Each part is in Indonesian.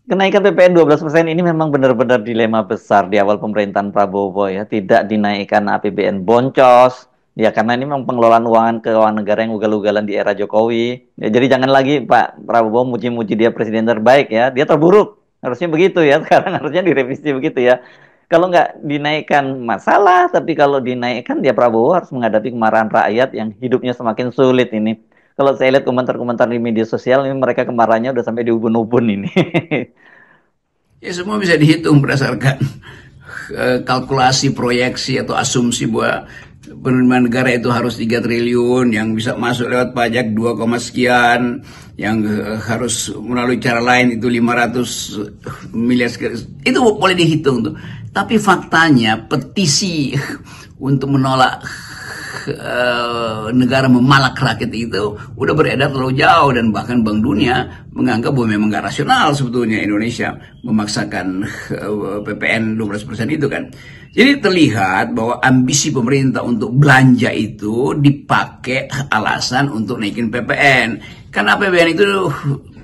Kenaikan PPN 12% ini memang benar-benar dilema besar di awal pemerintahan Prabowo ya. Tidak dinaikkan APBN boncos. Ya karena ini memang pengelolaan keuangan negara yang ugal-ugalan di era Jokowi. Ya, jadi jangan lagi Pak Prabowo muji-muji dia presiden terbaik ya. Dia terburuk. Harusnya begitu ya. Sekarang harusnya direvisi begitu ya. Kalau nggak dinaikkan masalah, tapi kalau dinaikkan dia Prabowo harus menghadapi kemarahan rakyat yang hidupnya semakin sulit ini. Kalau saya lihat komentar-komentar di media sosial ini mereka kemarahannya udah sampai di ubun-ubun ini. Ya semua bisa dihitung berdasarkan kalkulasi, proyeksi atau asumsi bahwa penerimaan negara itu harus 3 triliun, yang bisa masuk lewat pajak 2, sekian, yang harus melalui cara lain itu 500 miliar sekian. Itu boleh dihitung tuh. Tapi faktanya petisi untuk menolak negara memalak rakyat itu udah beredar terlalu jauh, dan bahkan Bank Dunia menganggap bahwa memang gak rasional sebetulnya Indonesia memaksakan PPN 12% itu kan. Jadi terlihat bahwa ambisi pemerintah untuk belanja itu dipakai alasan untuk naikin PPN. Karena APBN itu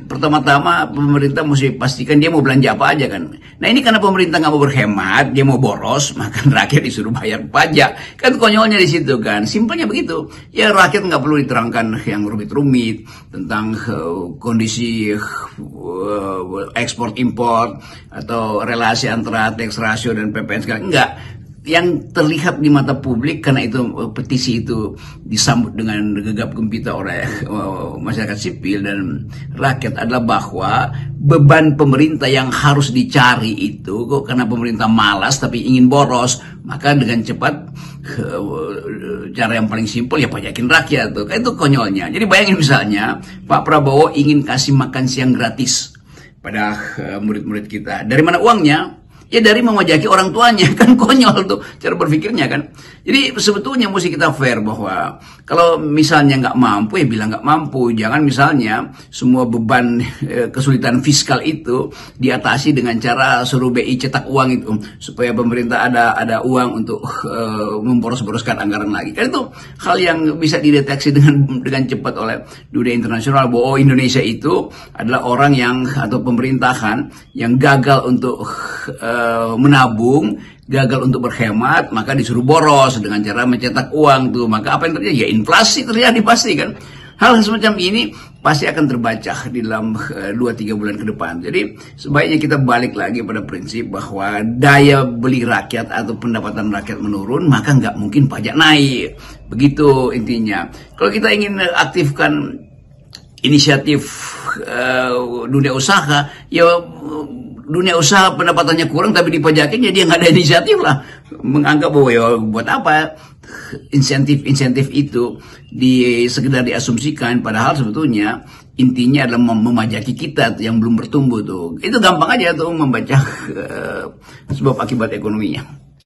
pertama-tama pemerintah mesti pastikan dia mau belanja apa aja kan. Nah ini karena pemerintah nggak mau berhemat, dia mau boros, maka rakyat disuruh bayar pajak. Kan konyolnya di situ kan. Simpelnya begitu. Ya rakyat nggak perlu diterangkan yang rumit-rumit tentang kondisi ekspor impor atau relasi antara tax ratio dan PPN segala. Enggak. Yang terlihat di mata publik, karena itu petisi itu disambut dengan gegap gempita oleh masyarakat sipil dan rakyat, adalah bahwa beban pemerintah yang harus dicari itu kok karena pemerintah malas tapi ingin boros, maka dengan cepat cara yang paling simpel ya pajakin rakyat tuh. Itu konyolnya. Jadi bayangin misalnya Pak Prabowo ingin kasih makan siang gratis pada murid-murid kita. Dari mana uangnya? Ya dari memajaki orang tuanya. Kan konyol tuh cara berpikirnya kan. Jadi sebetulnya mesti kita fair bahwa kalau misalnya nggak mampu ya bilang nggak mampu. Jangan misalnya semua beban kesulitan fiskal itu diatasi dengan cara suruh BI cetak uang itu supaya pemerintah ada uang untuk memboros-boroskan anggaran lagi. Kan itu hal yang bisa dideteksi dengan cepat oleh dunia internasional bahwa Indonesia itu adalah orang yang atau pemerintahan yang gagal untuk menabung, gagal untuk berhemat, maka disuruh boros dengan cara mencetak uang tuh. Maka apa yang terjadi? Ya inflasi terjadi pasti kan. Hal semacam ini pasti akan terbaca di dalam 2-3 bulan ke depan. Jadi sebaiknya kita balik lagi pada prinsip bahwa daya beli rakyat atau pendapatan rakyat menurun, maka nggak mungkin pajak naik. Begitu intinya. Kalau kita ingin aktifkan inisiatif dunia usaha, ya dunia usaha pendapatannya kurang tapi dipajakin, ya dia nggak ada inisiatif lah. Menganggap bahwa ya buat apa insentif itu sekedar diasumsikan, padahal sebetulnya intinya adalah memajaki kita yang belum bertumbuh tuh. Itu gampang aja tuh membaca sebab akibat ekonominya.